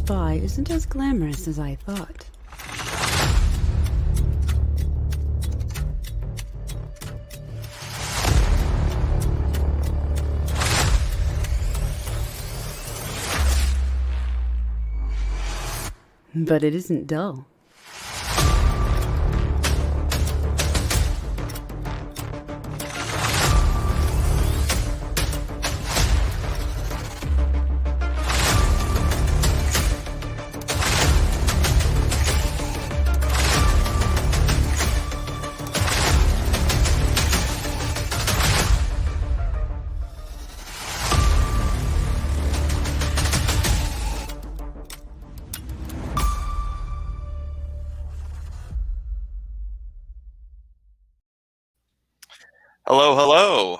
spy isn't as glamorous as I thought. But it isn't dull. Hello, hello.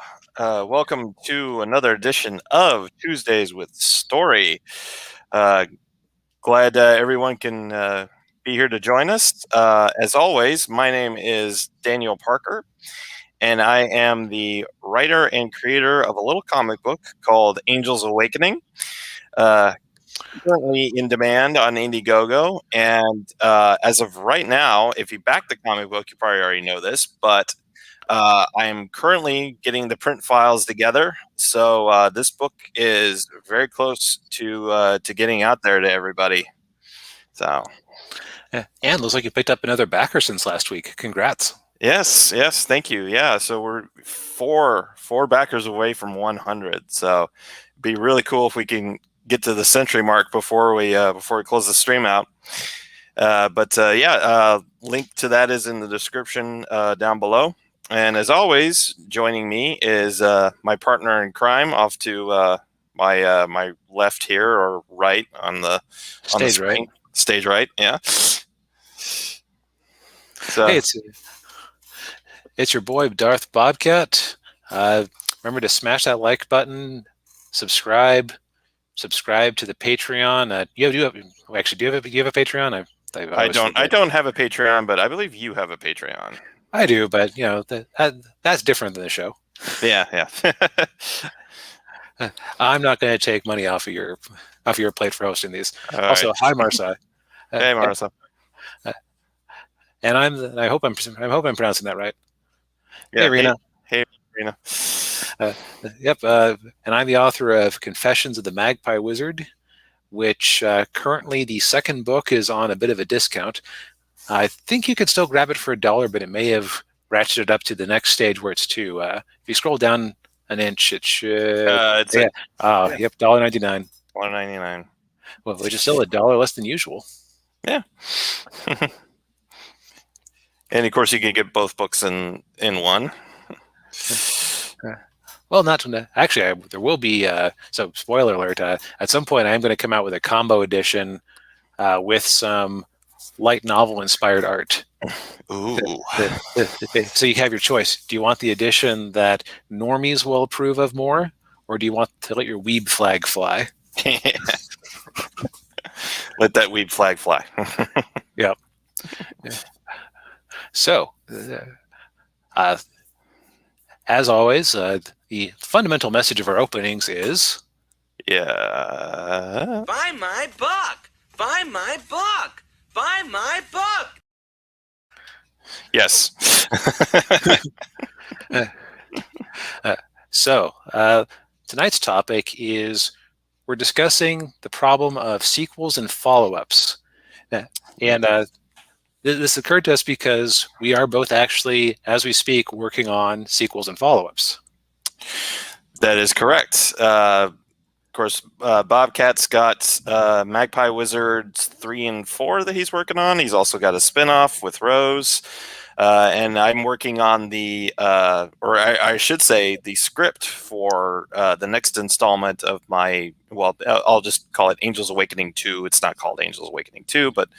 Welcome to another edition of Tuesdays with Story. Glad everyone can be here to join us. As always, my name is Daniel Parker, and I am the writer and creator of a little comic book called Angels Awakening. Currently in demand on Indiegogo, and as of right now, if you back the comic book, you probably already know this, but I am currently getting the print files together, so this book is very close to getting out there to everybody. So, and looks like you picked up another backer since last week. Congrats! yes, thank you. Yeah, so we're four backers away from 100. So, it'd be really cool if we can get to the century mark before we close the stream out. Link to that is in the description down below. And as always, joining me is my partner in crime off to my left here, or right on the Stage screen. right. Stage right, yeah. So, hey, it's your boy Darth Bobcat. Remember to smash that like button, subscribe to the Patreon. Do you have a Patreon? I don't have a Patreon, but I believe you have a Patreon. I do, but that's different than the show. Yeah. I'm not going to take money off of your plate for hosting these. All also, right. hi Marsa. Hey Marsa. And I hope I'm pronouncing that right. Yeah, hey Rena. Hey Rena. Yep. And I'm the author of Confessions of the MAGPIE Wizard, which currently the second book is on a bit of a discount. I think you could still grab it for $1, but it may have ratcheted up to the next stage where it's $2. If you scroll down an inch, it should. Yep, $1.99. $1.99. Well, which is still $1 less than usual. Yeah. And of course, you can get both books in one. Well, not actually. There will be. So, spoiler alert. At some point, I am going to come out with a combo edition with some light novel inspired art. Ooh. So you have your choice. Do you want the edition that normies will approve of more, or do you want to let your weeb flag fly? Let that weeb flag fly. Yep. So, as always, the fundamental message of our openings is... Yeah. Buy my book! Buy my book! Buy my book! Yes. So, tonight's topic is we're discussing the problem of sequels and follow-ups. And this occurred to us because we are both actually, as we speak, working on sequels and follow-ups. That is correct. Of course, Bobcat's got MAGPIE Wizards 3 and 4 that he's working on. He's also got a spinoff with Rose. And I'm working on I should say, the script for the next installment of I'll just call it Angels Awakening 2. It's not called Angels Awakening 2, but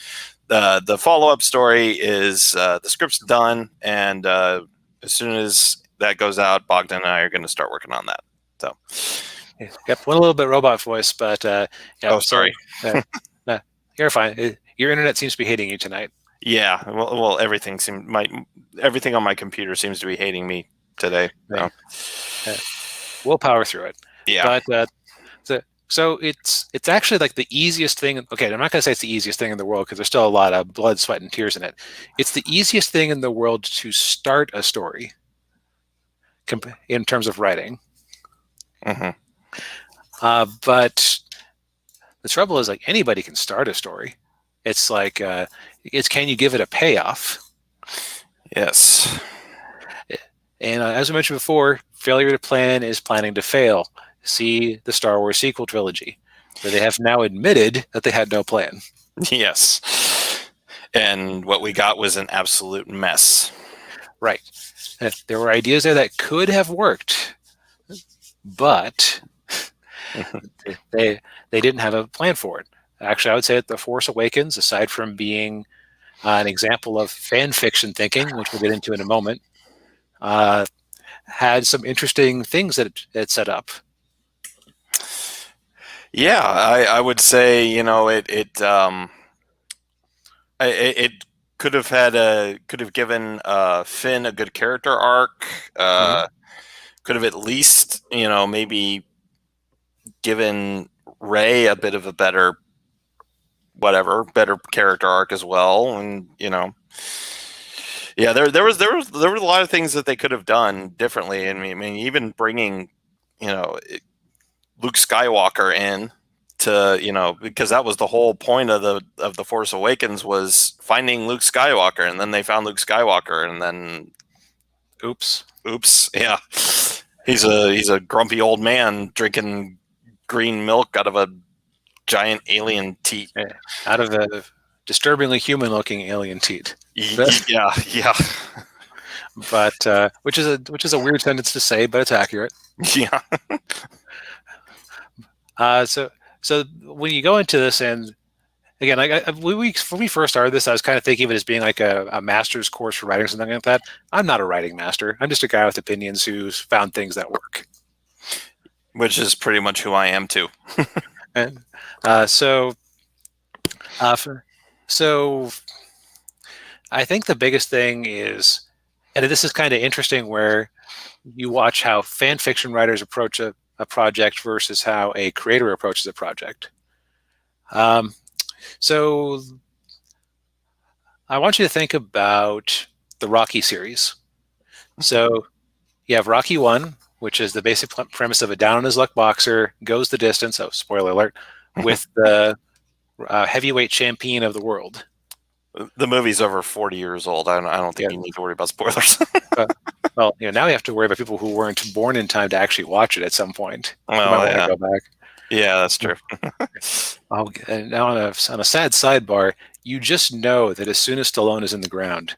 the follow-up story is the script's done, and as soon as that goes out, Bogdan and I are going to start working on that. So, yep, one a little bit robot voice, but oh, sorry. You're fine. Your internet seems to be hating you tonight. Yeah, well, everything on my computer seems to be hating me today. Right. We'll power through it. Yeah. But So it's actually like the easiest thing. Okay, I'm not going to say it's the easiest thing in the world because there's still a lot of blood, sweat, and tears in it. It's the easiest thing in the world to start a story in terms of writing. Hmm. But the trouble is, like, anybody can start a story. It's like it's can you give it a payoff? Yes. And as I mentioned before, failure to plan is planning to fail. See the Star Wars sequel trilogy, where they have now admitted that they had no plan. Yes. And what we got was an absolute mess. Right. There were ideas there that could have worked, but they didn't have a plan for it. Actually, I would say that The Force Awakens, aside from being an example of fan fiction thinking, which we'll get into in a moment, had some interesting things that it set up. Yeah, I would say, you know, it could have given Finn a good character arc. Could have at least, you know, maybe given Rey a bit of a better character arc as well. And, you know, yeah, there was a lot of things that they could have done differently. And I mean, even bringing, you know, Luke Skywalker in to, you know, because that was the whole point of the Force Awakens, was finding Luke Skywalker, and then they found Luke Skywalker, and then oops, yeah, he's a grumpy old man drinking green milk out of a giant alien teat, out of a disturbingly human-looking alien teat. Yeah. But which is a weird sentence to say, but it's accurate. Yeah. So when you go into this, and again, when we first started this, I was kind of thinking of it as being like a master's course for writing or something like that. I'm not a writing master. I'm just a guy with opinions who's found things that work. Which is pretty much who I am too. And so I think the biggest thing is, and this is kind of interesting, where you watch how fan fiction writers approach a project versus how a creator approaches a project. So I want you to think about the Rocky series. So you have Rocky 1, which is the basic premise of a down-on-his-luck boxer goes the distance, oh, spoiler alert, with the heavyweight champion of the world. The movie's over 40 years old. I don't think you need to worry about spoilers. Well, you know, now we have to worry about people who weren't born in time to actually watch it at some point. Well, yeah. Go back. Yeah, that's true. And now on a sad sidebar, you just know that as soon as Stallone is in the ground,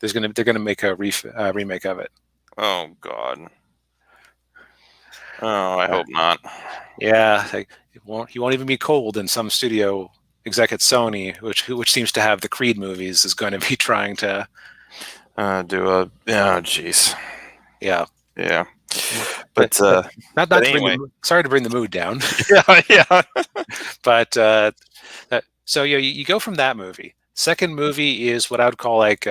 they're gonna make a remake of it. Oh God. Oh, I hope not. Yeah, he won't even be cold in some studio exec at Sony, which seems to have the Creed movies, is going to be trying to do a. Oh, jeez. Yeah. But not but to anyway. sorry to bring the mood down. Yeah. But so you go from that movie. Second movie is what I would call like.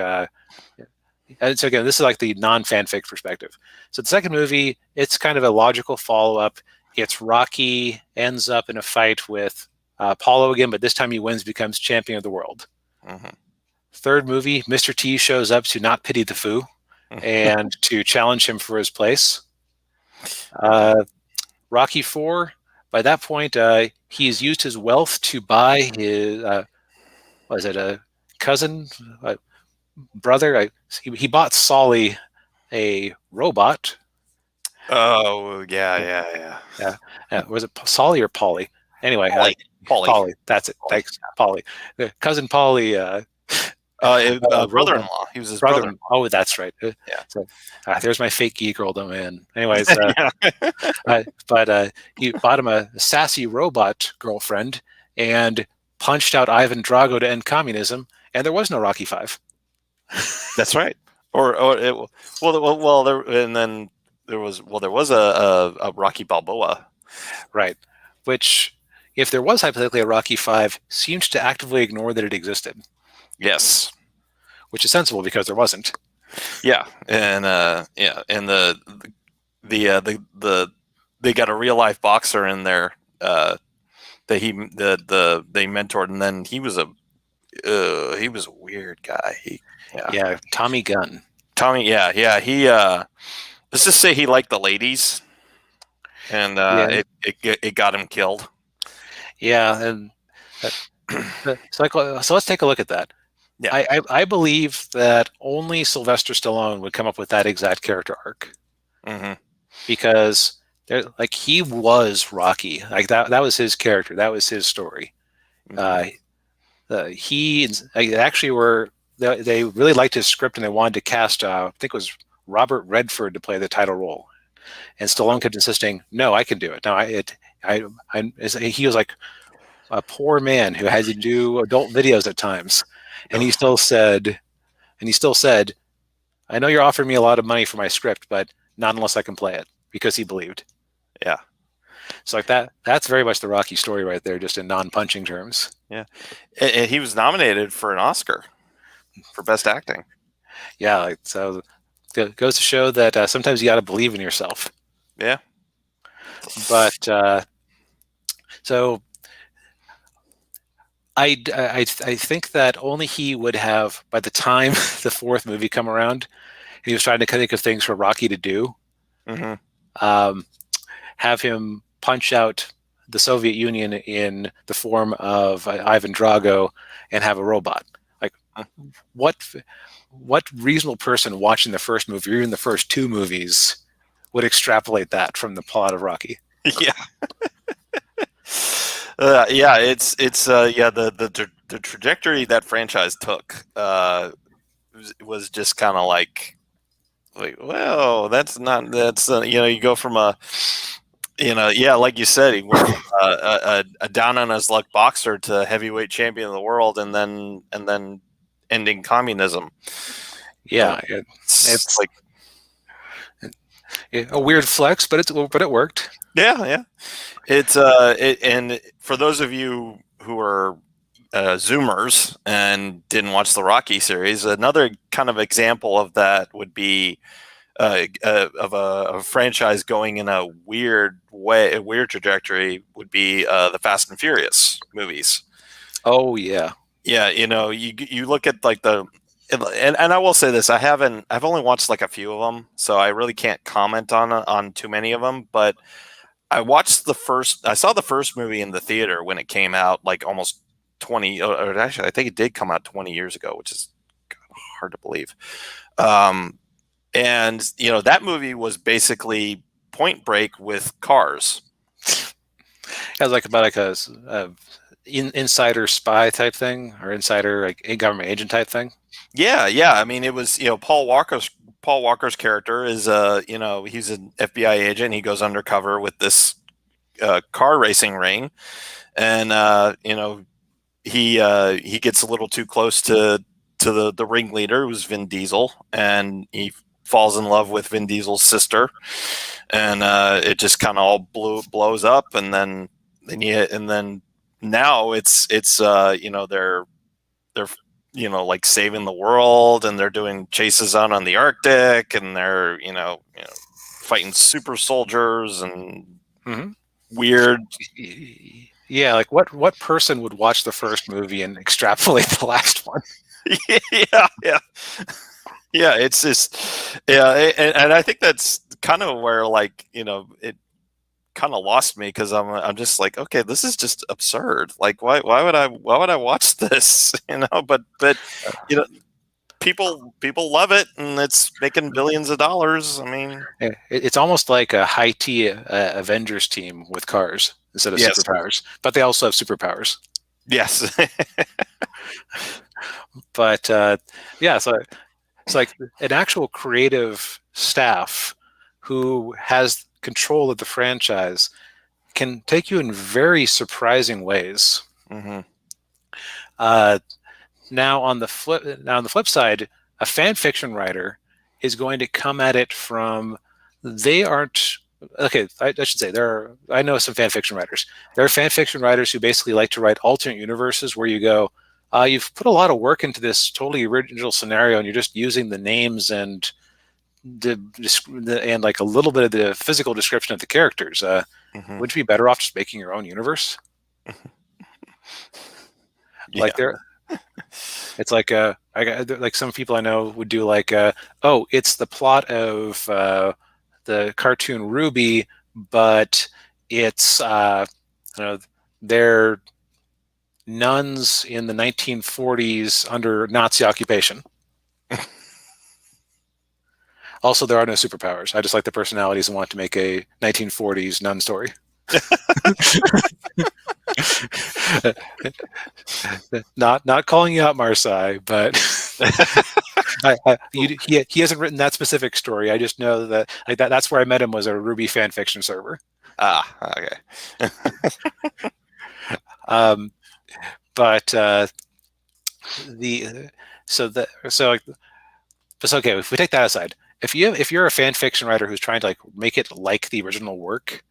And so again, this is like the non-fanfic perspective. So the second movie, it's kind of a logical follow-up. It's Rocky ends up in a fight with Apollo again, but this time he wins, becomes champion of the world. Mm-hmm. Third movie, Mr. T shows up to not pity the foo and to challenge him for his place. Rocky 4, by that point, he has used his wealth to buy his, a cousin, brother? He bought Solly a robot. Oh, yeah. Was it Solly or Polly? Anyway, Polly. That's it. Thanks, Polly. Cousin Polly. Brother-in-law. He was his brother. Oh, that's right. Yeah. So, there's my fake geek girldom, man. Anyways, but he bought him a sassy robot girlfriend and punched out Ivan Drago to end communism, and there was no Rocky 5. That's right. There was a Rocky Balboa, right? Which, if there was hypothetically a Rocky 5, seems to actively ignore that it existed. Yes, which is sensible because there wasn't. Yeah, and and they got a real life boxer in there that they mentored, and then he was a weird guy. Yeah, Tommy Gunn. Tommy, he let's just say he liked the ladies, and it got him killed. Yeah, and so let's take a look at that. Yeah. I believe that only Sylvester Stallone would come up with that exact character arc, because he was Rocky. Like that was his character. That was his story. He actually were. They really liked his script, and they wanted to cast. I think it was Robert Redford to play the title role, and Stallone kept insisting, "No, I can do it." No, he was like a poor man who had to do adult videos at times, and he still said, "I know you're offering me a lot of money for my script, but not unless I can play it," because he believed. Yeah. So like that's very much the Rocky story right there, just in non-punching terms. Yeah, and he was nominated for an Oscar for Best Acting. Yeah, so it goes to show that sometimes you got to believe in yourself. Yeah. But so I think that only he would have, by the time the fourth movie come around, he was trying to think of things for Rocky to do. Have him punch out the Soviet Union in the form of Ivan Drago and have a robot. Like, what reasonable person watching the first movie, or even the first two movies, would extrapolate that from the plot of Rocky? Yeah. It's the trajectory that franchise took was just kind of like, well, you go from like you said, he went from a down on his luck boxer to heavyweight champion of the world, and then ending communism. Yeah, it's like a weird flex, but it worked. Yeah. It's and for those of you who are Zoomers and didn't watch the Rocky series, another kind of example of that would be of a franchise going in a weird trajectory would be the Fast and Furious movies. Oh yeah. You look at like and I will say this, I've only watched like a few of them, so I really can't comment on too many of them, but I saw the first movie in the theater when it came out, like almost 20, or actually I think it did come out 20 years ago, which is hard to believe. And that movie was basically Point Break with cars. It was like about a insider spy type thing, or insider like a government agent type thing. Yeah. I mean, it was Paul Walker's character is he's an FBI agent. He goes undercover with this car racing ring, and he gets a little too close to the ringleader, who's Vin Diesel, and he falls in love with Vin Diesel's sister, and it just kind of all blows up, and then now it's they're like saving the world, and they're doing chases out on the Arctic, and they're fighting super soldiers and weird. Yeah, like what person would watch the first movie and extrapolate the last one? Yeah, it's just and I think that's kind of where it kind of lost me, because I'm just like, okay, this is just absurd. Like, why would I watch this? But people love it, and it's making billions of dollars. I mean, it's almost like a high T Avengers team with cars instead of superpowers, but they also have superpowers. Yes. But so it's like an actual creative staff who has control of the franchise can take you in very surprising ways. Now on the flip side, a fan fiction writer is going to come at it from, I should say I know some fan fiction writers. There are fan fiction writers who basically like to write alternate universes where you go, you've put a lot of work into this totally original scenario, and you're just using the names and like a little bit of the physical description of the characters. Mhm. Wouldn't you be better off just making your own universe? Yeah. Like it's like like some people I know would do like oh, it's the plot of the cartoon Ruby, but it's I don't know, they're nuns in the 1940s under Nazi occupation. Also, there are no superpowers. I just like the personalities and want to make a 1940s nun story. Not calling you out, Marseille, but he hasn't written that specific story. I just know that like that's where I met him, was a Ruby fan fiction server. Okay. But the so okay, if we take that aside, if you're a fan fiction writer who's trying to like make it like the original work,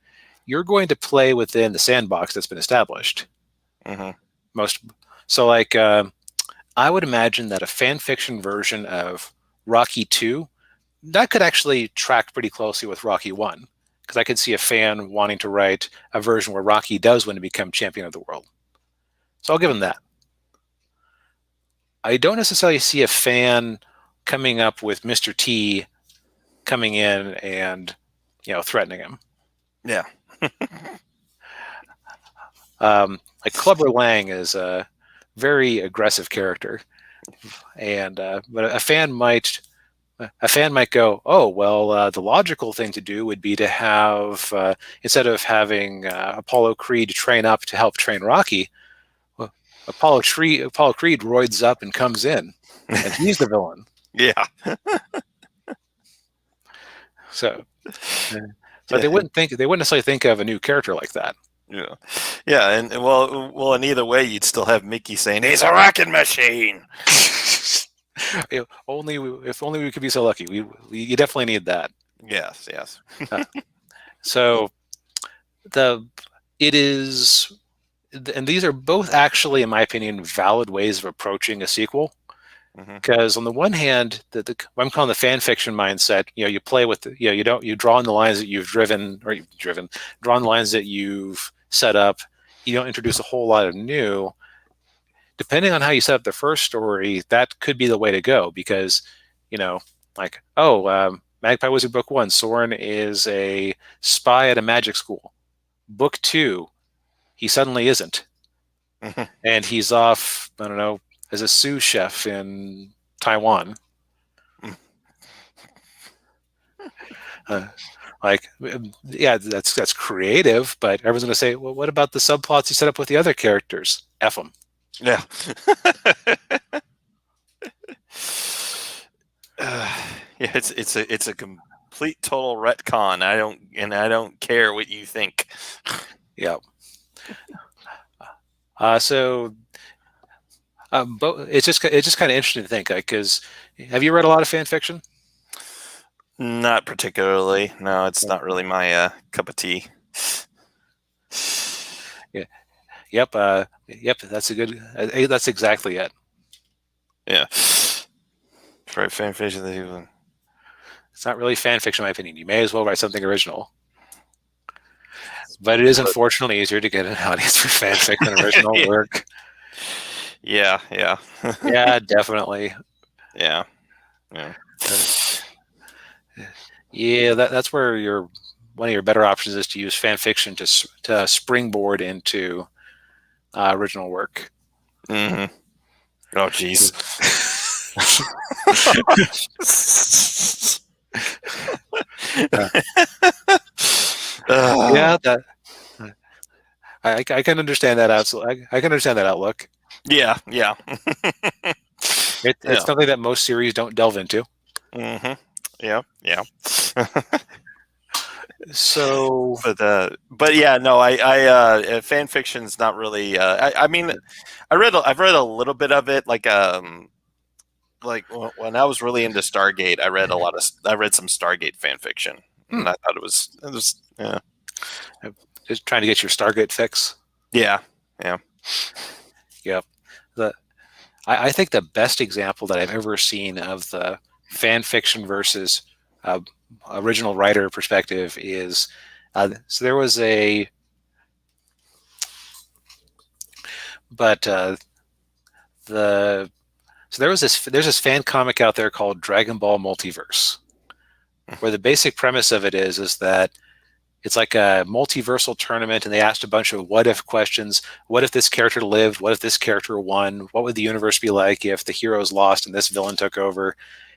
you're going to play within the sandbox that's been established. Mm-hmm. Like I would imagine that a fan fiction version of Rocky 2 that could actually track pretty closely with Rocky 1, because I could see a fan wanting to write a version where Rocky does win to become champion of the world. So I'll give him that. I don't necessarily see a fan coming up with Mr. T coming in and threatening him. Yeah. Like Clubber Lang is a very aggressive character, and but a fan might go, oh well, the logical thing to do would be to have instead of having Apollo Creed train up to help train Rocky, Apollo Creed roids up and comes in, and he's the villain. Yeah. But they wouldn't necessarily think of a new character like that. Yeah. Yeah, and well, in either way, you'd still have Mickey saying he's a rocket machine. If only we could be so lucky. You definitely need that. Yes. So it is, and these are both actually, in my opinion, valid ways of approaching a sequel. Because on the one hand, I'm calling the fan fiction mindset. You play with you draw on the lines that draw on the lines that you've set up. You don't introduce a whole lot of new. Depending on how you set up the first story, that could be the way to go, because Magpie Wizard Book 1, Soren is a spy at a magic school. Book 2, he suddenly isn't, and he's off, I don't know, as a sous chef in Taiwan. That's creative, but everyone's going to say, well, what about the subplots you set up with the other characters? F them. Yeah. It's a complete total retcon. I don't care what you think. Yeah. It's just kind of interesting to think, because have you read a lot of fan fiction? Not particularly. No, it's not really my cup of tea. Yeah. Yep. That's that's exactly it. Yeah. Right, fan fiction. It's not really fan fiction, in my opinion. You may as well write something original. But it is unfortunately easier to get an audience for fan fiction than original work. Yeah. Yeah, definitely. Yeah. That's where one of your better options is to use fan fiction to springboard into original work. Mm-hmm. Oh, jeez. Yeah, I can understand that I can understand that outlook. Yeah. It's something that most series don't delve into. Mm-hmm. Yeah. So, but yeah, no, I fan fiction's not really. I mean, I've read a little bit of it, like when I was really into Stargate, I read some Stargate fan fiction, and I thought it was yeah. Just trying to get your Stargate fix. Yeah. Yep. I think the best example that I've ever seen of the fan fiction versus original writer perspective is So there was a, but the so there's this fan comic out there called Dragon Ball Multiverse, where the basic premise of it is that it's like a multiversal tournament, and they asked a bunch of what if questions. What if this character lived? What if this character won? What would the universe be like if the heroes lost and this villain took over?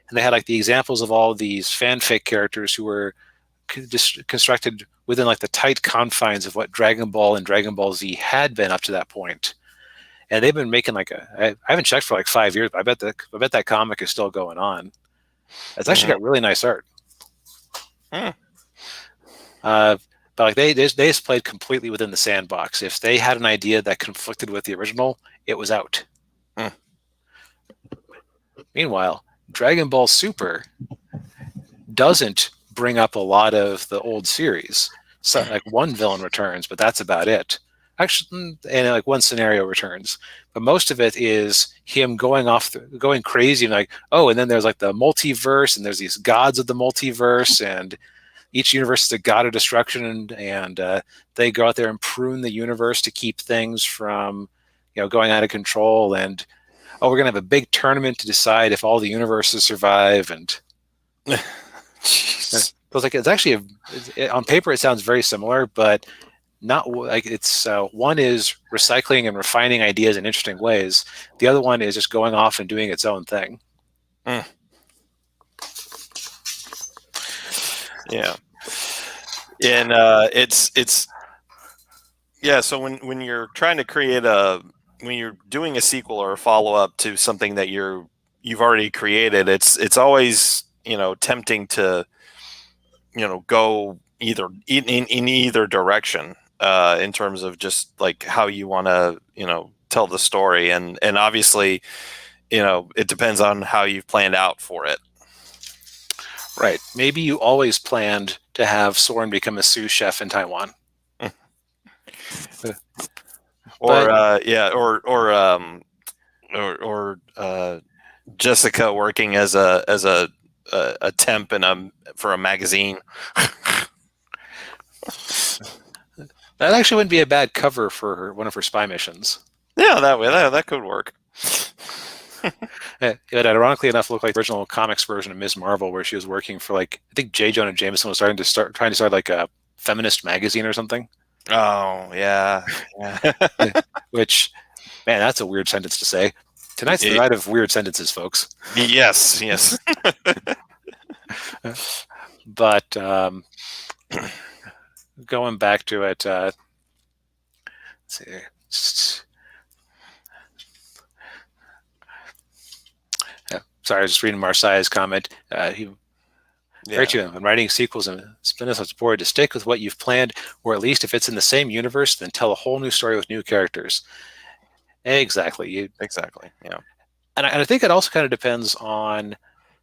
And they had like the examples of all of these fanfic characters who were just constructed within like the tight confines of what Dragon Ball and Dragon Ball Z had been up to that point. And they've been making like I haven't checked for like 5 years, but I bet that comic is still going on. It's actually got really nice art. But like they just played completely within the sandbox. If they had an idea that conflicted with the original, it was out. Meanwhile, Dragon Ball Super doesn't bring up a lot of the old series. So like one villain returns, but that's about it. Actually, and like one scenario returns, but most of it is him going crazy and like, oh, and then there's like the multiverse, and there's these gods of the multiverse, and each universe is a god of destruction, and they go out there and prune the universe to keep things from, going out of control. And oh, we're gonna have a big tournament to decide if all the universes survive. And it's like it's actually on paper it sounds very similar, but not like it's one is recycling and refining ideas in interesting ways. The other one is just going off and doing its own thing. Yeah. And it's yeah, so when you're trying to create when you're doing a sequel or a follow-up to something that you've already created, it's always, tempting to, go either in either direction, in terms of just like how you want to, tell the story. And obviously, it depends on how you've planned out for it. Right. Maybe you always planned to have Soren become a sous chef in Taiwan. Or Jessica working as a temp for a magazine. That actually wouldn't be a bad cover for one of her spy missions. Yeah, that could work. It ironically enough looked like the original comics version of Ms. Marvel, where she was working for I think J. Jonah Jameson was trying to start like a feminist magazine or something. Oh yeah. Which, man, that's a weird sentence to say. Tonight's the night of weird sentences, folks. Yes. But going back to it, let's see. Sorry, I was just reading Marseille's comment. When writing sequels and spin-offs, it's important to stick with what you've planned, or at least if it's in the same universe, then tell a whole new story with new characters. Exactly. Exactly. Yeah. And I think it also kind of depends on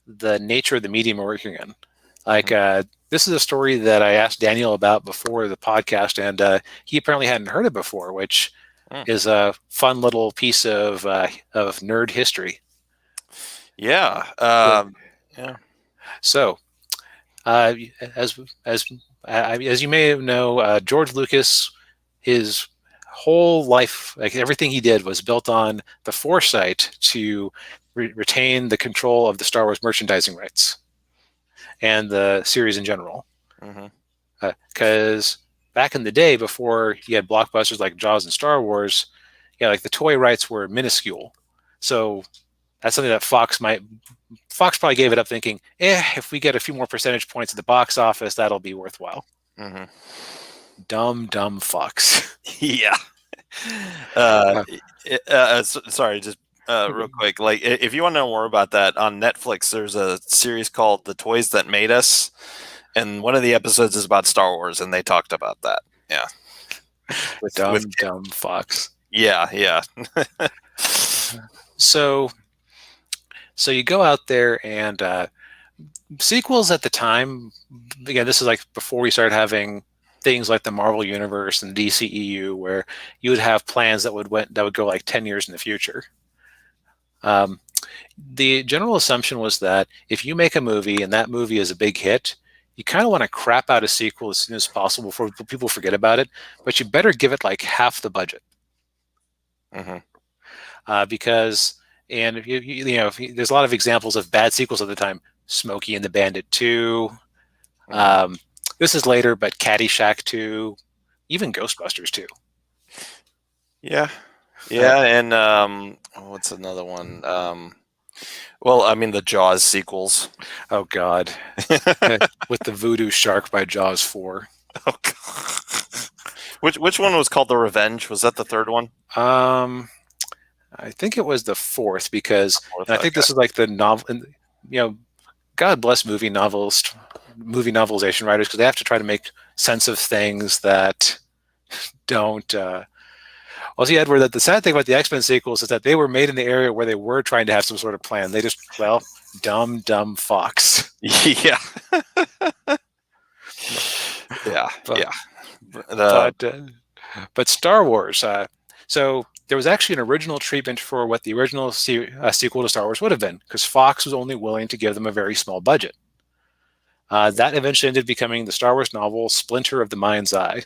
the nature of the medium we're working in. Like, this is a story that I asked Daniel about before the podcast, and he apparently hadn't heard it before, which is a fun little piece of nerd history. Yeah. Yeah. So, as you may know, George Lucas, his whole life, like everything he did, was built on the foresight to retain the control of the Star Wars merchandising rights and the series in general. Because back in the day, before you had blockbusters like Jaws and Star Wars, like the toy rights were minuscule. So that's something that Fox probably gave it up thinking, if we get a few more percentage points at the box office, that'll be worthwhile. Dumb Fox. Yeah. Sorry, just real quick. Like, if you want to know more about that, on Netflix, there's a series called "The Toys That Made Us," and one of the episodes is about Star Wars, and they talked about that. Yeah. Dumb Fox. Yeah. So you go out there, and sequels at the time, again, this is like before we started having things like the Marvel Universe and DCEU, where you would have plans that would go like 10 years in the future. The general assumption was that if you make a movie and that movie is a big hit, you kind of want to crap out a sequel as soon as possible before people forget about it, but you better give it like half the budget. Because, and if there's a lot of examples of bad sequels at the time. Smokey and the Bandit 2. This is later, but Caddyshack 2, even Ghostbusters 2. Yeah. And what's another one? Well, I mean the Jaws sequels. Oh God, with the Voodoo Shark by Jaws 4. Oh God. Which one was called The Revenge? Was that the third one? I think it was the fourth, because I think this is like the novel. And God bless movie novelization writers, because they have to try to make sense of things that don't. Well, see, Edward, that the sad thing about the X-Men sequels is that they were made in the area where they were trying to have some sort of plan. They just, dumb Fox. Yeah. But Star Wars. So there was actually an original treatment for what the original sequel to Star Wars would have been, because Fox was only willing to give them a very small budget. That eventually ended up becoming the Star Wars novel Splinter of the Mind's Eye,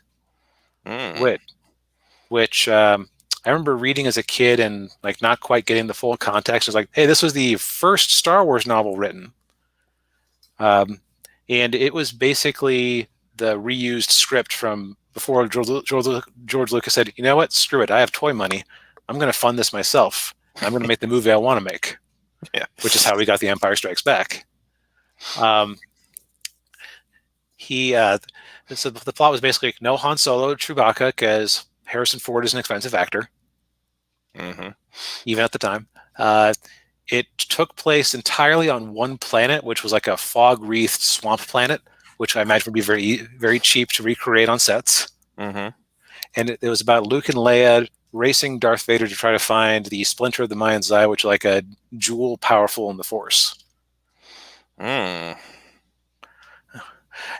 which I remember reading as a kid and like not quite getting the full context. It was like, hey, this was the first Star Wars novel written. And it was basically the reused script from before George Lucas said, you know what, screw it, I have toy money. I'm going to fund this myself. I'm going to make the movie I want to make. Yeah. Which is how we got The Empire Strikes Back. So the plot was basically no Han Solo, Chewbacca, because Harrison Ford is an expensive actor, even at the time. It took place entirely on one planet, which was like a fog-wreathed swamp planet, which I imagine would be very, very cheap to recreate on sets. And it was about Luke and Leia racing Darth Vader to try to find the Splinter of the Mind's Eye, which is like a jewel powerful in the Force. And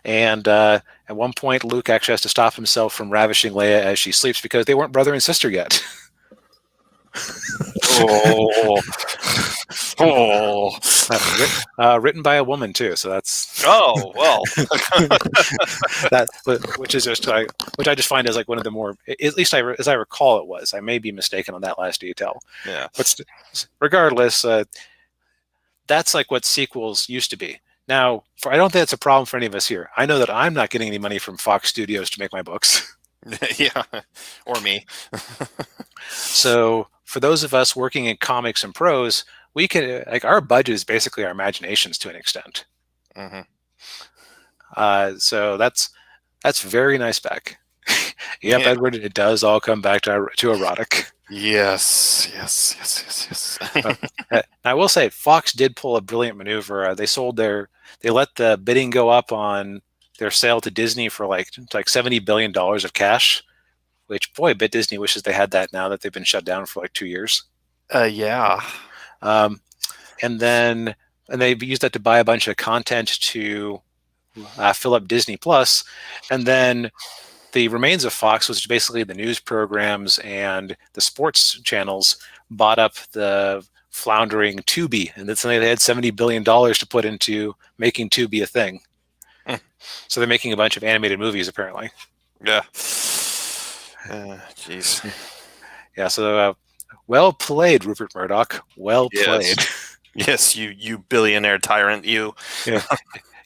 at one point, Luke actually has to stop himself from ravishing Leia as she sleeps because they weren't brother and sister yet. Written by a woman too, so that's which is just which I just find as like one of the more, at least as I recall it was. I may be mistaken on that last detail. Yeah, but regardless, that's like what sequels used to be. Now, I don't think that's a problem for any of us here. I know that I'm not getting any money from Fox Studios to make my books. Yeah, or me. So for those of us working in comics and prose, we can, like, our budget is basically our imaginations to an extent. So that's very nice, Beck. Yep, yeah. Edward, it does all come back to erotic. Yes. I will say, Fox did pull a brilliant maneuver. They let the bidding go up on their sale to Disney for like $70 billion of cash, which, boy, I bet Disney wishes they had that now that they've been shut down for like 2 years. Yeah. And they used that to buy a bunch of content to fill up Disney Plus, and then the remains of Fox, which is basically the news programs and the sports channels, bought up the floundering Tubi, and that's something they had $70 billion to put into making Tubi a thing. So they're making a bunch of animated movies, apparently. Yeah. Jeez. Yeah. So, well played, Rupert Murdoch. Well played. Yes, you billionaire tyrant. You. Yeah.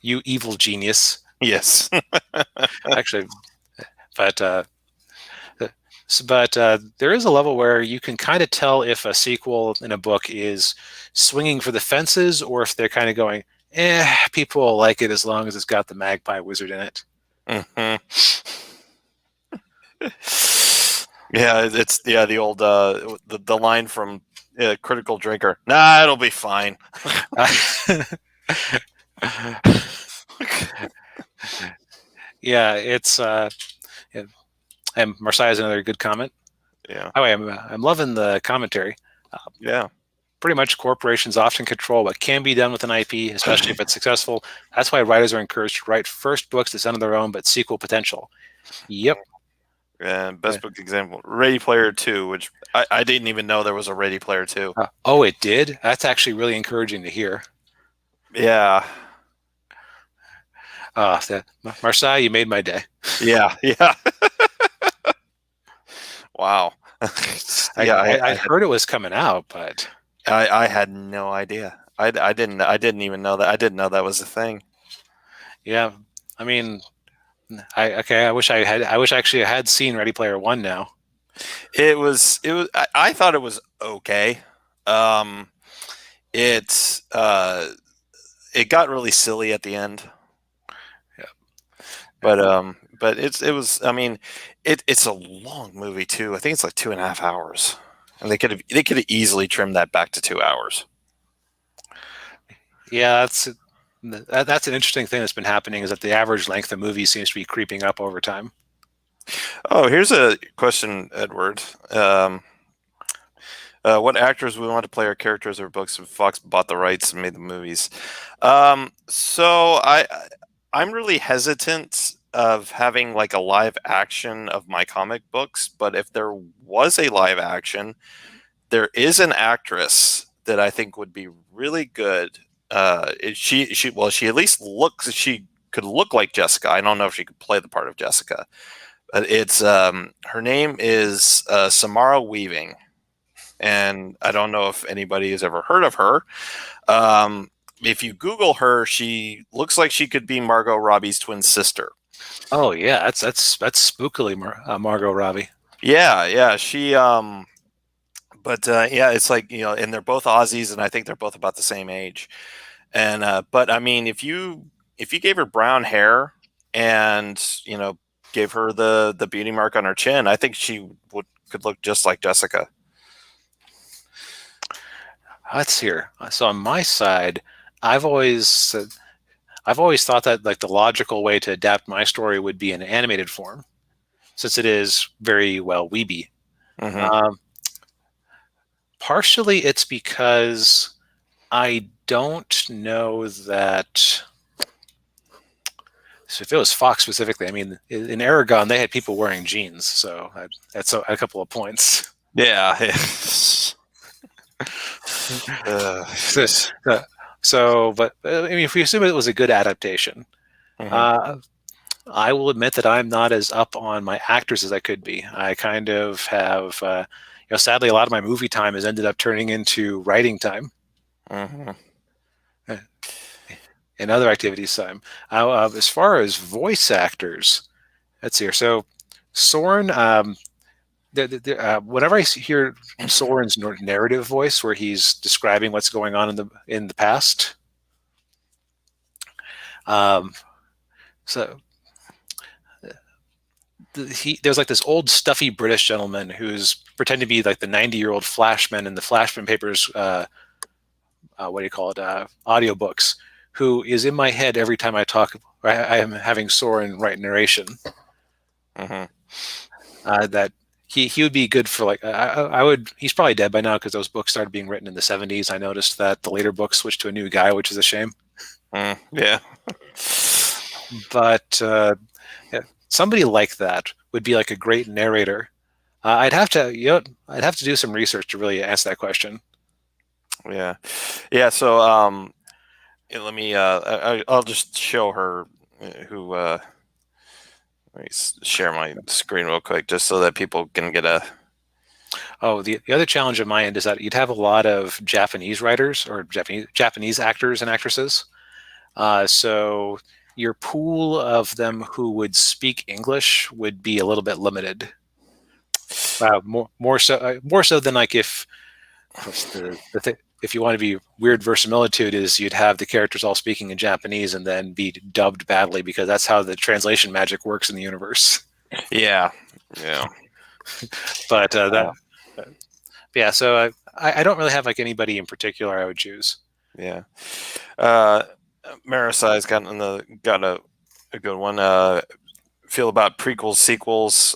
You evil genius. Yes. Actually, but there is a level where you can kind of tell if a sequel in a book is swinging for the fences or if they're kind of going, people will like it as long as it's got the Magpie Wizard in it. Yeah, it's the old the line from Critical Drinker. Nah, it'll be fine. Yeah, it's and Marseille has another good comment. Yeah. Oh, I'm loving the commentary. Yeah. Pretty much corporations often control what can be done with an IP, especially if it's successful. That's why writers are encouraged to write first books that sound of their own, but sequel potential. Yep. And best book example, Ready Player 2, which I didn't even know there was a Ready Player 2. Oh, it did? That's actually really encouraging to hear. Yeah. Marseille, you made my day. Yeah, yeah. Wow. Yeah, I'd heard it was coming out, but I had no idea. I didn't even know that. I didn't know that was a thing. yeah, I mean, I wish I actually had seen Ready Player One now. I thought it was okay. Um, it it got really silly at the end. Yeah. But it was. I mean, it's a long movie too. I think it's like 2.5 hours, and they could have easily trimmed that back to 2 hours. Yeah, that's an interesting thing that's been happening is that the average length of movies seems to be creeping up over time. Oh, here's a question, Edward. What actors we want to play our characters or books if Fox bought the rights and made the movies? So I'm really hesitant of having like a live action of my comic books, but if there was a live action, there is an actress that I think would be really good. She at least looks. She could look like Jessica. I don't know if she could play the part of Jessica, but it's her name is Samara Weaving, and I don't know if anybody has ever heard of her. If you Google her, she looks like she could be Margot Robbie's twin sister. Oh yeah, that's spookily Margot Robbie. Yeah. She but yeah, it's like, and they're both Aussies, and I think they're both about the same age. And but I mean, if you gave her brown hair and gave her the beauty mark on her chin, I think she could look just like Jessica. Let's hear. So on my side, I've always thought that like the logical way to adapt my story would be in animated form, since it is very well weeby. Mm-hmm. Partially, it's because I don't know that. So if it was Fox specifically, I mean, in Aragon they had people wearing jeans, so that's a couple of points. Yeah. But I mean, if we assume it was a good adaptation, Mm-hmm. I will admit that I'm not as up on my actors as I could be. I kind of have, sadly, a lot of my movie time has ended up turning into writing time Mm-hmm. and other activities time. As far as voice actors, let's see here. So Soren, whenever I hear Soren's narrative voice, where he's describing what's going on in the past, so there's like this old stuffy British gentleman who's pretending to be like the 90-year-old Flashman in the Flashman Papers, what do you call it, audiobooks, who is in my head every time I talk. I am having Soren write narration. Mm-hmm. That he would be good for like I would. He's probably dead by now because those books started being written in the 70s. I noticed that the later books switched to a new guy, which is a shame. Yeah. But yeah, somebody like that would be like a great narrator. I'd have to do some research to really answer that question. Yeah. So let me. I'll just show her who. Let me share my screen real quick, just so that people can get a. Oh, the other challenge on my end is that you'd have a lot of Japanese writers or Japanese actors and actresses. So your pool of them who would speak English would be a little bit limited. More so than like if if you want to be weird verisimilitude is you'd have the characters all speaking in Japanese and then be dubbed badly because that's how the translation magic works in the universe. Yeah. But yeah, so I don't really have like anybody in particular I would choose. Yeah. Marasai's got a good one. Feel about prequels, sequels.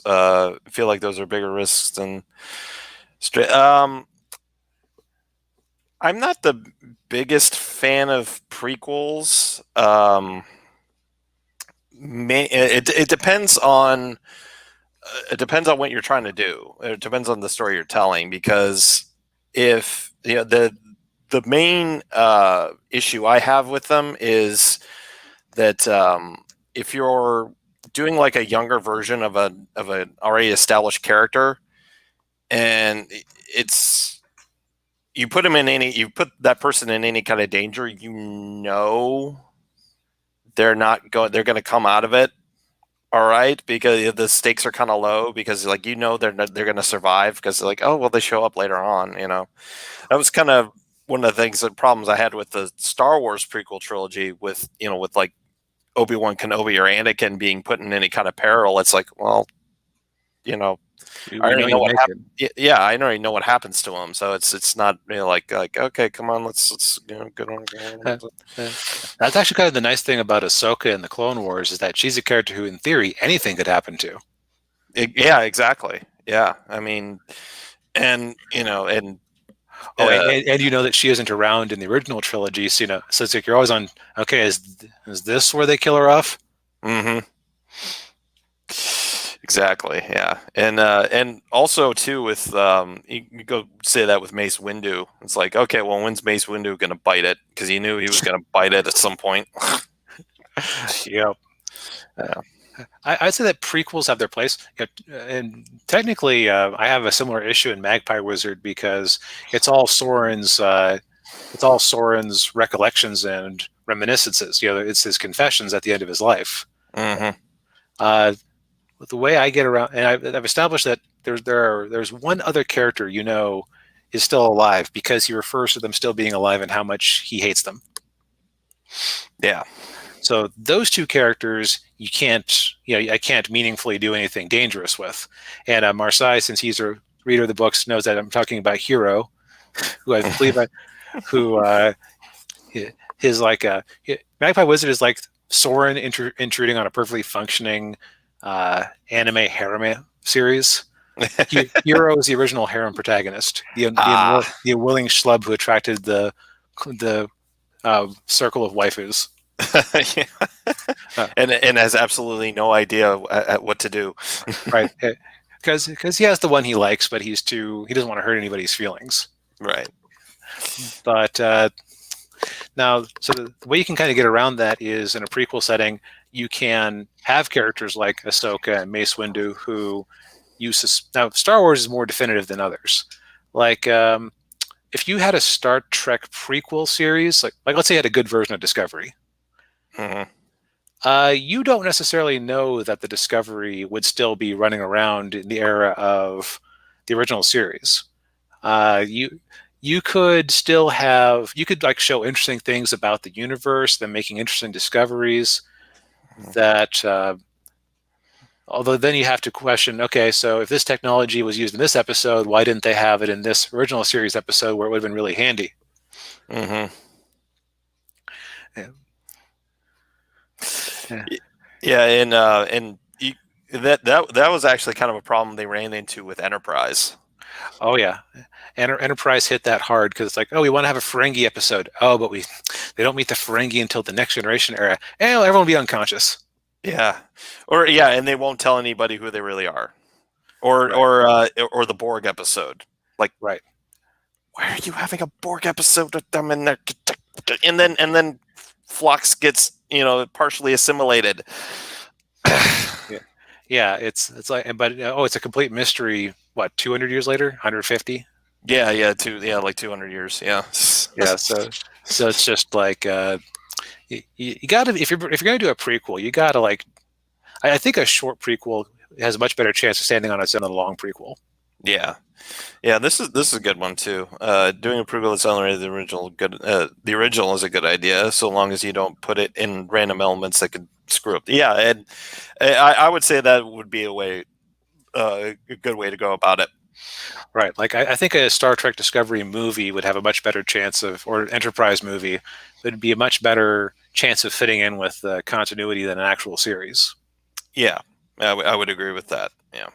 Feel like those are bigger risks than straight. I'm not the biggest fan of prequels. It depends on what you're trying to do. It depends on the story you're telling, because if the main issue I have with them is that if you're doing like a younger version of an already established character, and it's you put that person in any kind of danger, they're going to come out of it all right, because the stakes are kind of low, because like they're going to survive, because they're like, oh well, they show up later on. That was kind of one of the problems I had with the Star Wars prequel trilogy, with like Obi-Wan Kenobi or Anakin being put in any kind of peril. It's like, well, I already know what happens. Yeah, I already know what happens to him, so it's not like okay, come on, let's get on. That's actually kind of the nice thing about Ahsoka in the Clone Wars, is that she's a character who, in theory, anything could happen to. Yeah, exactly. Yeah, I mean, and and that she isn't around in the original trilogy, so it's like you're always on. Okay, is this where they kill her off? Mm-hmm. Exactly. Yeah, and also too with you go say that with Mace Windu. It's like, okay, well, when's Mace Windu going to bite it? Because he knew he was going to bite it at some point. Yep. Yeah. I'd say that prequels have their place, and technically, I have a similar issue in MAGPIE Wizard, because it's all Soren's recollections and reminiscences. It's his confessions at the end of his life. Mm-hmm. The way I get around, and I've established that there's one other character is still alive, because he refers to them still being alive and how much he hates them. Yeah. So those two characters, I can't meaningfully do anything dangerous with. And Marseille, since he's a reader of the books, knows that I'm talking about Hero, who I believe his MAGPIE Wizard is like Soren intruding on a perfectly functioning anime harem series. Hero is the original harem protagonist, the unwilling schlub who attracted the circle of waifus. And has absolutely no idea at what to do. Right, because he has the one he likes, but he doesn't want to hurt anybody's feelings. Right. But now, so the way you can kind of get around that is, in a prequel setting, you can have characters like Ahsoka and Mace Windu who now Star Wars is more definitive than others. Like if you had a Star Trek prequel series, like let's say you had a good version of Discovery. Mm-hmm. You don't necessarily know that the Discovery would still be running around in the era of the original series. You could still show interesting things about the universe, them making interesting discoveries. That although then you have to question, okay, so if this technology was used in this episode, why didn't they have it in this original series episode where it would have been really handy? Mm-hmm. Yeah, and that was actually kind of a problem they ran into with Enterprise. Oh yeah, Enterprise hit that hard, because it's like, oh, we want to have a Ferengi episode. Oh, but they don't meet the Ferengi until the Next Generation era. Everyone will be unconscious. Yeah, and they won't tell anybody who they really are, or the Borg episode. Like, right, why are you having a Borg episode with them in there? And then Phlox gets partially assimilated. Yeah, it's like, but it's a complete mystery. What, 200 years later, 150? Yeah, like 200 years. Yeah, yeah. So it's just like you got to, if you're going to do a prequel, you got to I think a short prequel has a much better chance of standing on its own than a long prequel. Yeah. This is a good one too. Doing a prequel that's only the original the original is a good idea, so long as you don't put it in random elements that could screw up. Yeah, and I would say that would be a good way to go about it. Right. Like I think a Star Trek Discovery movie would have a much better chance or Enterprise movie would be a much better chance of fitting in with continuity than an actual series. Yeah, I would agree with that. Yeah.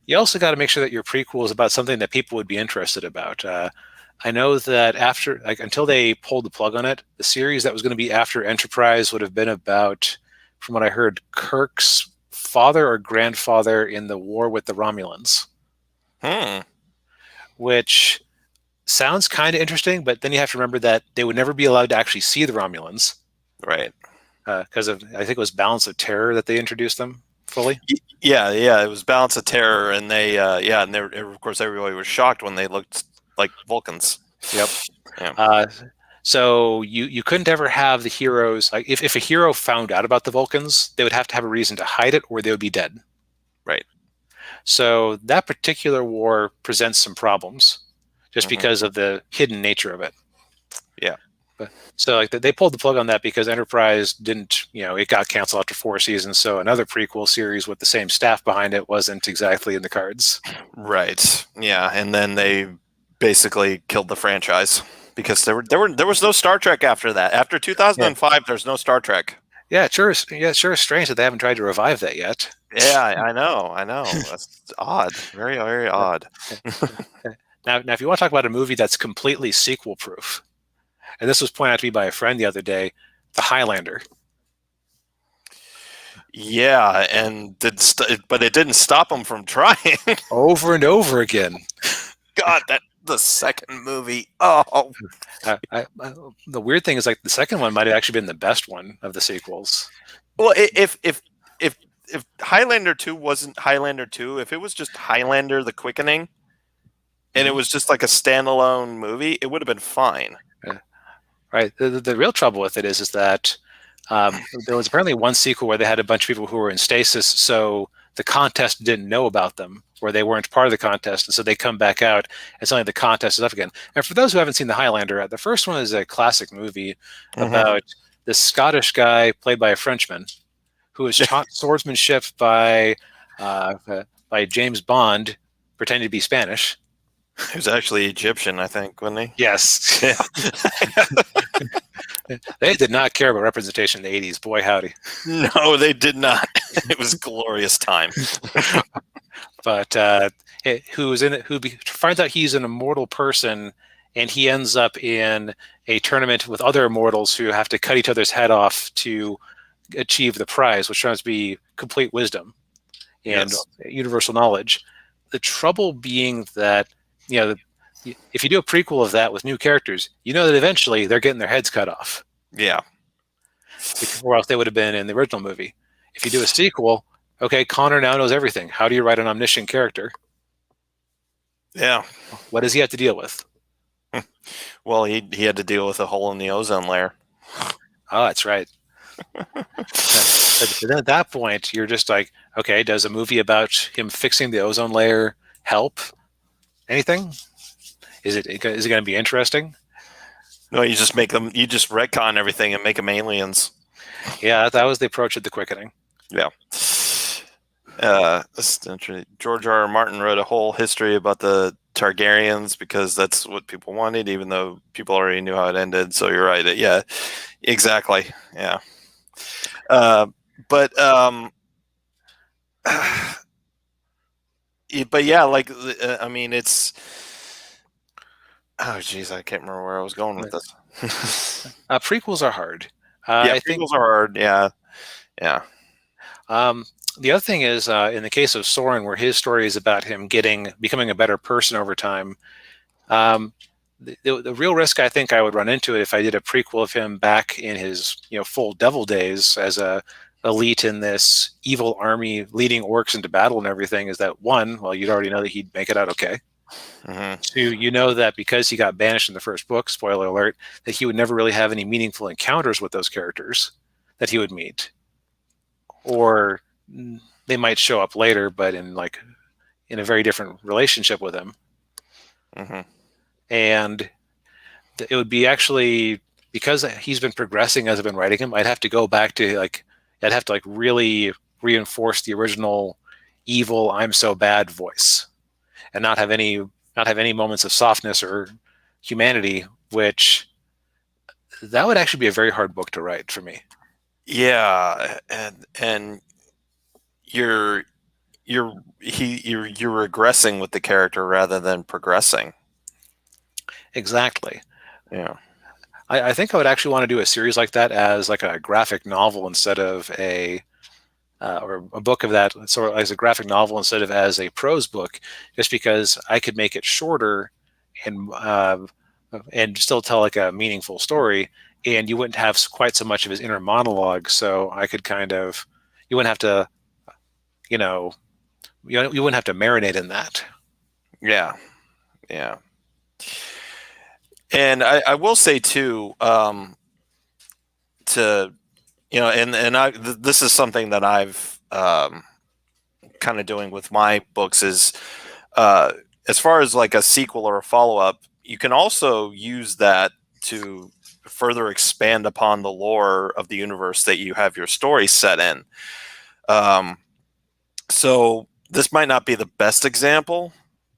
You also got to make sure that your prequel is about something that people would be interested about. I know that until they pulled the plug on it, the series that was going to be after Enterprise would have been about, from what I heard, Kirk's father or grandfather in the war with the Romulans. Which sounds kind of interesting, but then you have to remember that they would never be allowed to actually see the Romulans. Right. because of I think it was Balance of Terror that they introduced them fully. Yeah, it was Balance of Terror, and of course everybody was shocked when they looked like Vulcans. Yep. Yeah. So you couldn't ever have the heroes, like if a hero found out about the Vulcans, they would have to have a reason to hide it, or they would be dead. Right. So that particular war presents some problems, just Mhm. because of the hidden nature of it. Yeah. So like they pulled the plug on that because Enterprise didn't, it got canceled after 4 seasons. So another prequel series with the same staff behind it wasn't exactly in the cards. Right. Yeah, and then they basically killed the franchise because there was no Star Trek after that. After 2005, there's no Star Trek. Yeah, it sure is strange that they haven't tried to revive that yet. Yeah, I know. That's odd. Very, very odd. Now, if you want to talk about a movie that's completely sequel proof, and this was pointed out to me by a friend the other day, The Highlander. Yeah, but it didn't stop them from trying. Over and over again. God, the second movie. Oh, the weird thing is, like, the second one might have actually been the best one of the sequels. well, if Highlander 2 wasn't Highlander 2, if it was just Highlander: The Quickening, and it was just like a standalone movie, it would have been fine. Right. The real trouble with it is that there was apparently one sequel where they had a bunch of people who were in stasis, so the contest didn't know about them, or they weren't part of the contest, and so they come back out, and suddenly the contest is up again. And for those who haven't seen The Highlander, the first one is a classic movie about this Scottish guy played by a Frenchman who was taught swordsmanship by James Bond, pretending to be Spanish. He was actually Egyptian, I think, wasn't he? Yes. Yeah. They did not care about representation in the 80s. Boy, howdy. No, they did not. It was a glorious time. But who finds out he's an immortal person, and he ends up in a tournament with other immortals who have to cut each other's head off to achieve the prize, which turns out to be complete wisdom and universal knowledge. The trouble being that, if you do a prequel of that with new characters, that eventually they're getting their heads cut off. Yeah. Or else they would have been in the original movie. If you do a sequel, okay, Connor now knows everything. How do you write an omniscient character? Yeah. What does he have to deal with? Well, he had to deal with a hole in the ozone layer. Oh, that's right. But then at that point, you're just like, okay, does a movie about him fixing the ozone layer help? Anything? Is it going to be interesting? No, you just retcon everything and make them aliens. Yeah, that was the approach at The Quickening. Yeah. George R. R. Martin wrote a whole history about the Targaryens because that's what people wanted, even though people already knew how it ended. So you're right. Yeah, exactly. Yeah. But yeah, like, I mean, it's, oh geez, I can't remember where I was going with this. Prequels are hard. Prequels are hard. Yeah. The other thing is, in the case of Soren, where his story is about him becoming a better person over time, the real risk I think I would run into it if I did a prequel of him back in his full devil days as a elite in this evil army leading orcs into battle and everything, is that one, well, you'd already know that he'd make it out okay. Mm-hmm. Two, that because he got banished in the first book, spoiler alert, that he would never really have any meaningful encounters with those characters that he would meet, or they might show up later, but in a very different relationship with him. Mm-hmm. And it would be actually, because he's been progressing as I've been writing him, I'd have to go back to really reinforce the original evil I'm so bad voice, and not have any moments of softness or humanity, which that would actually be a very hard book to write for me. Yeah, and you're regressing with the character rather than progressing. Exactly. Yeah. I think I would actually want to do a series like that as like a graphic novel instead of or a book of that sort of as a graphic novel instead of as a prose book, just because I could make it shorter and still tell like a meaningful story, and you wouldn't have quite so much of his inner monologue. So I could you wouldn't have to, you know, you wouldn't have to marinate in that. Yeah, yeah. And I will say too, to this is something that I've kind of doing with my books is as far as like a sequel or a follow up, you can also use that to further expand upon the lore of the universe that you have your story set in. So this might not be the best example,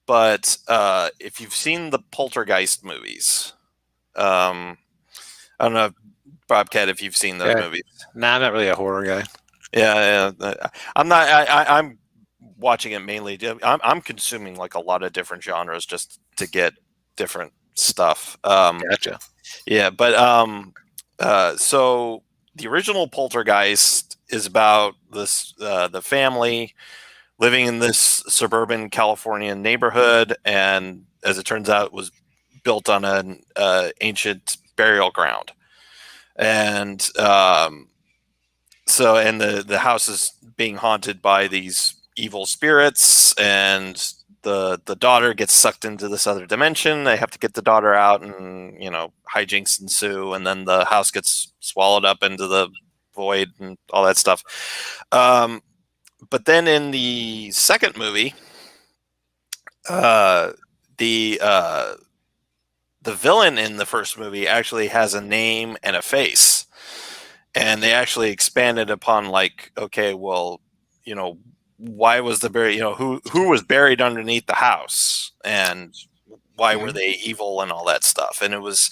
but if you've seen the Poltergeist movies, I don't know, Bobcat, if you've seen those movies. Nah, I'm not really a horror guy. Yeah, I'm not. I'm watching it mainly. I'm consuming like a lot of different genres just to get different stuff. Gotcha. Yeah, but so the original Poltergeist is about this the family living in this suburban Californian neighborhood, and as it turns out, it was built on an ancient burial ground, and so the house is being haunted by these evil spirits, and the daughter gets sucked into this other dimension. They have to get the daughter out, and hijinks ensue, and then the house gets swallowed up into the void and all that stuff. But then in the second movie, the villain in the first movie actually has a name and a face, and they actually expanded upon like, okay, well, why was who was buried underneath the house, and why were they evil and all that stuff. And it was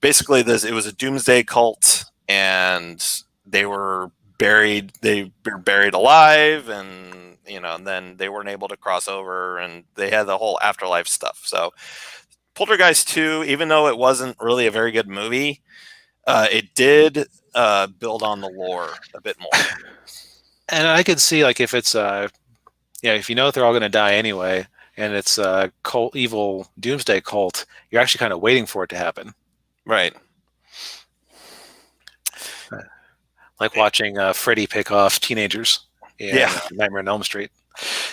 basically it was a doomsday cult, and they were buried alive, and and then they weren't able to cross over, and they had the whole afterlife stuff. So Poltergeist 2, even though it wasn't really a very good movie, it did build on the lore a bit more. And I could see, like, if it's if you know that they're all going to die anyway, and it's a evil doomsday cult, you're actually kind of waiting for it to happen. Right. Like watching Freddy pick off teenagers in Nightmare on Elm Street.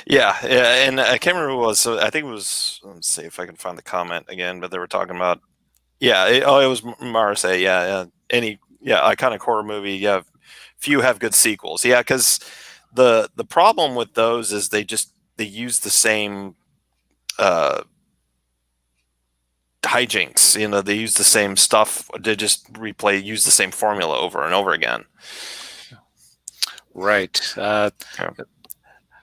Yeah, and I can't remember who it was. So I think it was. Let's see if I can find the comment again. But they were talking about. Yeah. It was Marseille. Yeah. Any iconic horror movie. Yeah. Few have good sequels. Yeah, because the problem with those is they use the same hijinks. They use the same stuff. They just use the same formula over and over again. Right.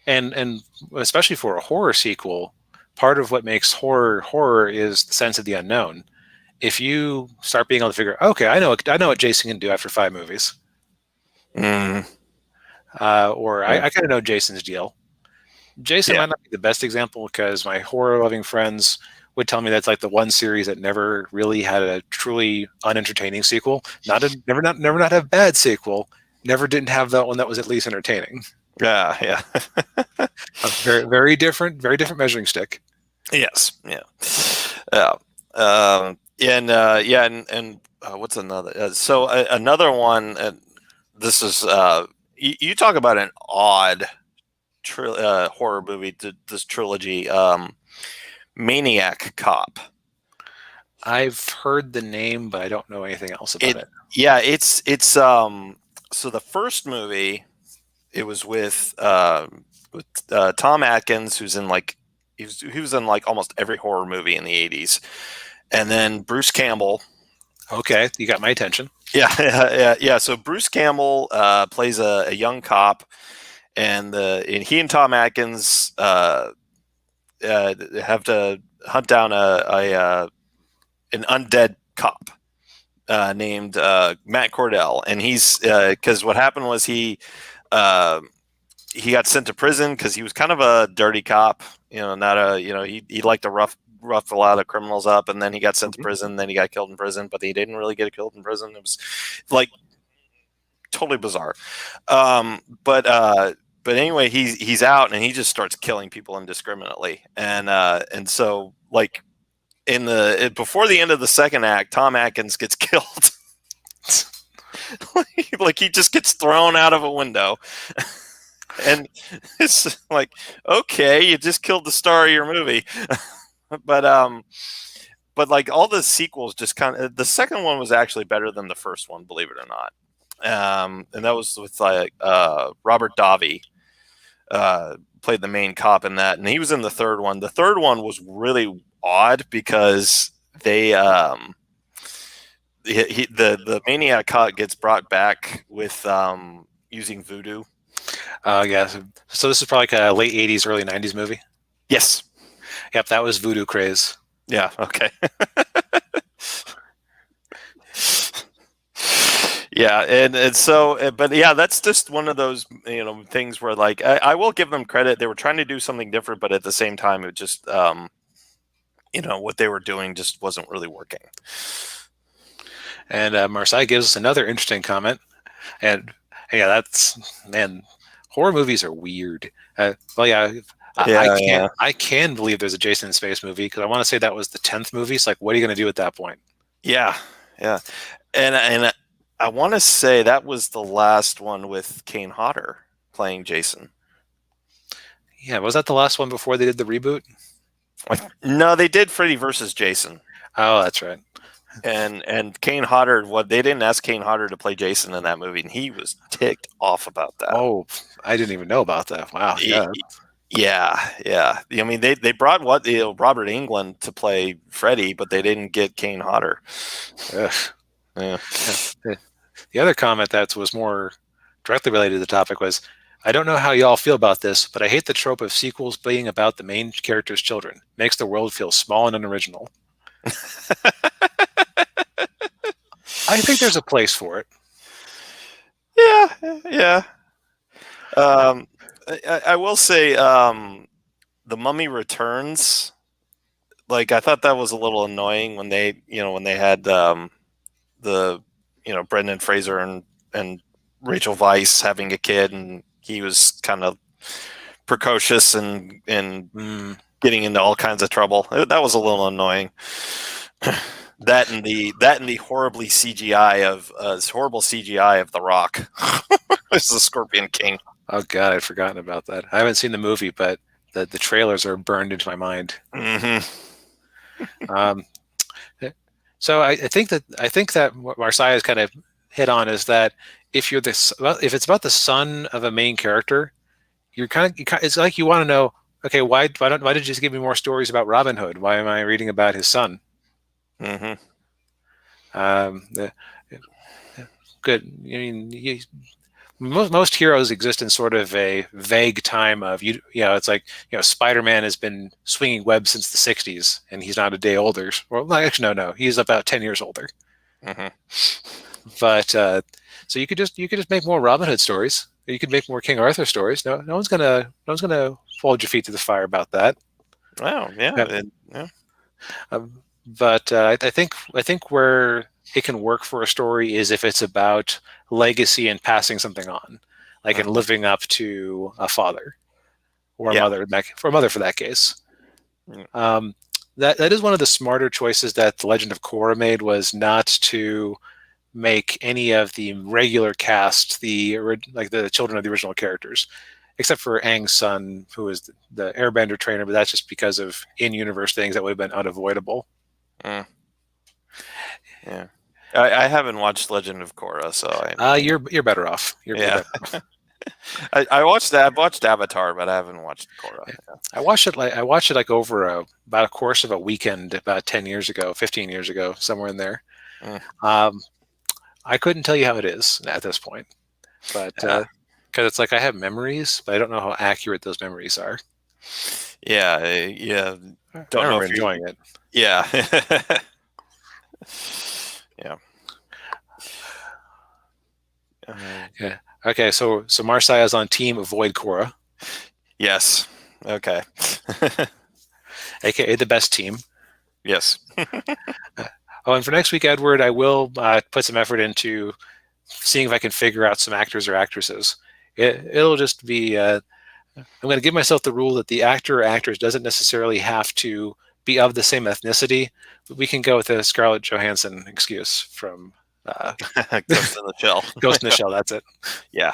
And especially for a horror sequel, part of what makes horror is the sense of the unknown. If you start being able to figure, okay, I know what Jason can do after 5 movies. I kind of know Jason's deal. Jason might not be the best example, because my horror-loving friends would tell me that's like the one series that never really had a truly unentertaining sequel. Never not have bad sequel. Never didn't have that one that was at least entertaining. Yeah. A very, very different measuring stick. Yes. Yeah. And what's another? So another one. This is you talk about an odd horror movie. This trilogy, Maniac Cop. I've heard the name, but I don't know anything else about it. Yeah, it's so the first movie, it was with Tom Atkins, who's in like he was in like almost every horror movie in the 80s, and then Bruce Campbell. Okay, you got my attention. Yeah. So Bruce Campbell plays a young cop, and he and Tom Atkins have to hunt down an undead cop named Matt Cordell, and he's because what happened was he got sent to prison because he was kind of a dirty cop, not a he liked to rough a lot of criminals up, and then he got sent to prison. Then he got killed in prison, but he didn't really get killed in prison. It was like totally bizarre. But anyway, he's out, and he just starts killing people indiscriminately, and so like before the end of the second act, Tom Atkins gets killed. Like he just gets thrown out of a window. And it's like, okay, you just killed the star of your movie. But like all the sequels just kind of, the second one was actually better than the first one, believe it or not. And that was with like Robert Davi played the main cop in that, and he was in the third one. The third one was really odd because they the maniac cop gets brought back with using voodoo. Yeah. So this is probably like a late 80s, early 90s movie. Yes. Yep, that was voodoo craze. Yeah. Okay. Yeah, and so, but yeah, that's just one of those things where like I will give them credit. They were trying to do something different, but at the same time, it just what they were doing just wasn't really working. And Marseille gives us another interesting comment, and yeah, that's horror movies are weird. Well, yeah. I can believe there's a Jason in Space movie because I want to say that was the 10th movie. It's like, what are you going to do at that point? Yeah, and I want to say that was the last one with Kane Hodder playing Jason. Yeah, was that the last one before they did the reboot? No, they did Freddy versus Jason. Oh, that's right. And Kane Hodder, they didn't ask Kane Hodder to play Jason in that movie, and he was ticked off about that. Oh, I didn't even know about that. Wow. Yeah. I mean, they brought Robert Englund to play Freddy, but they didn't get Kane Hodder. Ugh. Yeah. The other comment that was more directly related to the topic was, I don't know how y'all feel about this, but I hate the trope of sequels being about the main character's children. Makes the world feel small and unoriginal. I think there's a place for it. Yeah. I will say, The Mummy Returns. Like, I thought that was a little annoying when they had the Brendan Fraser and Rachel Weisz having a kid, and he was kind of precocious and getting into all kinds of trouble. That was a little annoying. That and the horrible CGI of The Rock. It's the Scorpion King. Oh God, I'd forgotten about that. I haven't seen the movie, but the trailers are burned into my mind. Mm-hmm. So I think that what Marseille has kind of hit on is that if it's about the son of a main character, it's like you want to know, okay, why did you just give me more stories about Robin Hood? Why am I reading about his son? Mm-hmm. Good. I mean, most heroes exist in sort of a vague time of it's like Spider-Man has been swinging webs since the 60s and he's not a day older. Well, actually, no, he's about 10 years older. Mm-hmm. But so you could just make more Robin Hood stories. You could make more King Arthur stories. No one's gonna hold your feet to the fire about that. Wow. Yeah. But I think where it can work for a story is if it's about legacy and passing something on, like and living up to a father or a mother, for a mother for that case. That is one of the smarter choices that the Legend of Korra made, was not to make any of the regular cast the children of the original characters, except for Aang's son, who is the airbender trainer, but that's just because of in-universe things that would have been unavoidable. Yeah, I haven't watched Legend of Korra, so you're better off. Better off. I watched that. I've watched Avatar, but I haven't watched Korra. Yeah. I watched it like over about a course of a weekend about 10 years ago, 15 years ago, somewhere in there. I couldn't tell you how it is at this point, but because it's like I have memories, but I don't know how accurate those memories are. Yeah. Don't know if you're enjoying it. Yeah. Yeah. Okay. So Marseille is on team avoid Korra. Yes. Okay. AKA the best team. Yes. And for next week, Edward, I will put some effort into seeing if I can figure out some actors or actresses. It'll just be, I'm going to give myself the rule that the actor or actress doesn't necessarily have to be of the same ethnicity, but we can go with a Scarlett Johansson excuse from Ghost in the Shell. Ghost in the Shell. That's it. Yeah.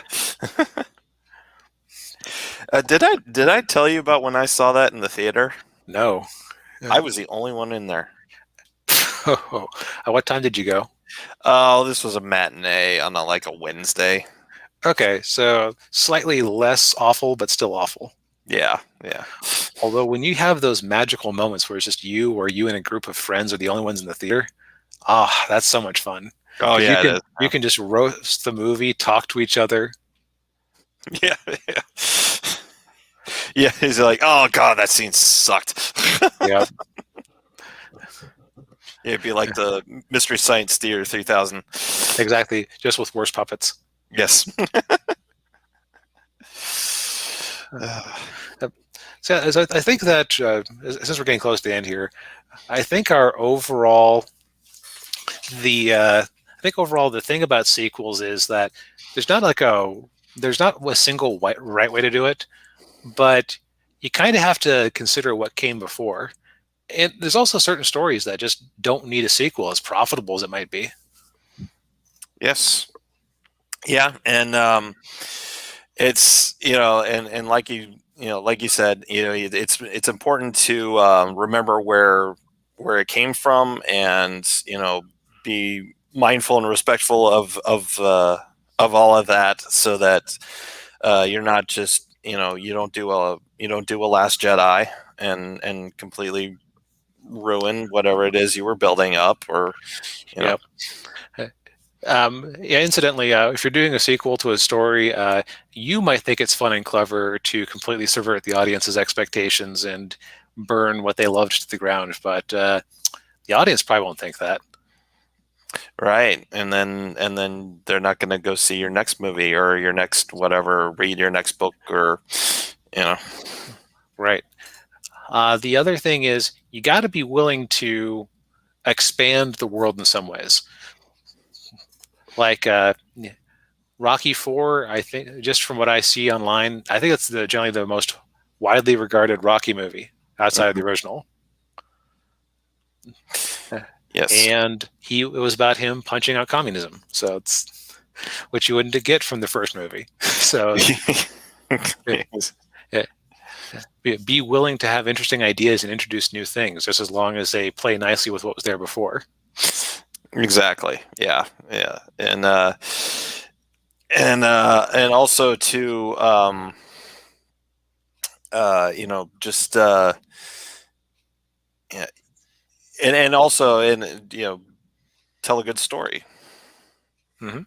Did I tell you about when I saw that in the theater? No. I was the only one in there. At what time did you go? Oh, this was a matinee on a Wednesday. Okay, so slightly less awful, but still awful. Yeah. Although when you have those magical moments where it's just you or you and a group of friends are the only ones in the theater, that's so much fun. Oh, yeah, you can just roast the movie, talk to each other. Yeah. Yeah, he's like, oh, God, that scene sucked. Yeah. It'd be like the Mystery Science Theater 3000. Exactly, just with worse puppets. Yes. So I think that since we're getting close to the end here, I think overall the thing about sequels is that there's not a single right way to do it, but you kind of have to consider what came before. And there's also certain stories that just don't need a sequel, as profitable as it might be. Yes. Yeah, and it's and like you said, it's important to remember where it came from, and be mindful and respectful of all of that, so that you're not just you don't do a Last Jedi and completely ruin whatever it is you were building up, or Yep. Incidentally, if you're doing a sequel to a story, you might think it's fun and clever to completely subvert the audience's expectations and burn what they loved to the ground, but the audience probably won't think that. Right, and then they're not going to go see your next movie or your next whatever, read your next book, or Right. The other thing is you got to be willing to expand the world in some ways. Like Rocky IV, I think, just from what I see online, I think it's generally the most widely regarded Rocky movie outside of the original. Yes. And it was about him punching out communism. So it's which you wouldn't get from the first movie. So be willing to have interesting ideas and introduce new things, just as long as they play nicely with what was there before. Exactly. Yeah. And also to just yeah, and also tell a good story. Mm-hmm.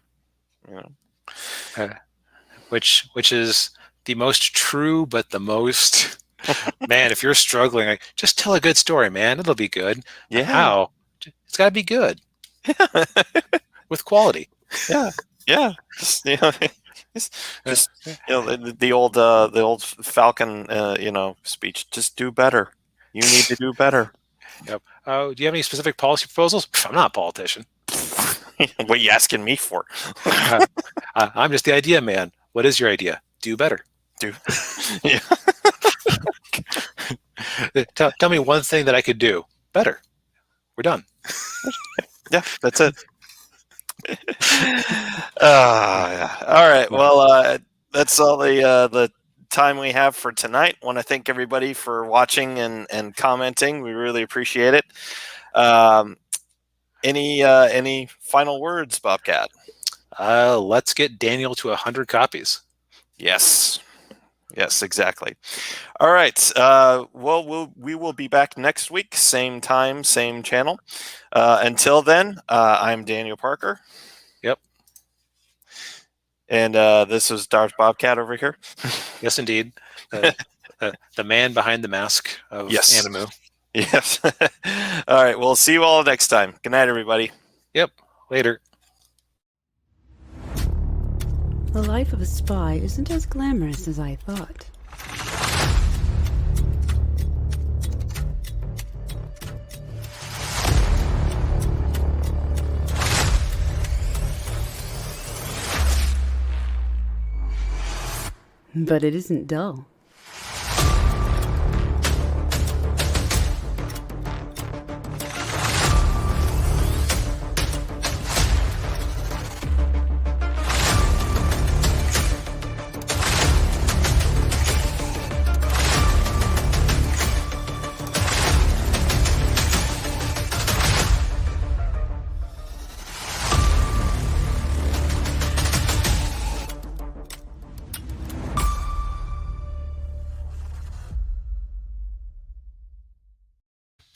Which is the most true, but the most man. If you're struggling, just tell a good story, man. It'll be good. Yeah. How? It's got to be good. With quality. Yeah. Just, the old Falcon speech. Just do better. You need to do better. Yep. Do you have any specific policy proposals? I'm not a politician. What are you asking me for? I'm just the idea man. What is your idea? Do better. Yeah. Tell me one thing that I could do better. We're done. Yeah, that's it. Yeah. All right. Well, that's all the time we have for tonight. Want to thank everybody for watching and commenting. We really appreciate it. Any final words, Bobcat? Let's get Daniel to 100 copies. Yes, exactly. All right. We will be back next week, same time, same channel. Until then, I'm Daniel Parker. Yep. And this is Darth Bobcat over here. Yes, indeed. The man behind the mask of Animu. Yes. All right. We'll see you all next time. Good night, everybody. Yep. Later. The life of a spy isn't as glamorous as I thought. But it isn't dull.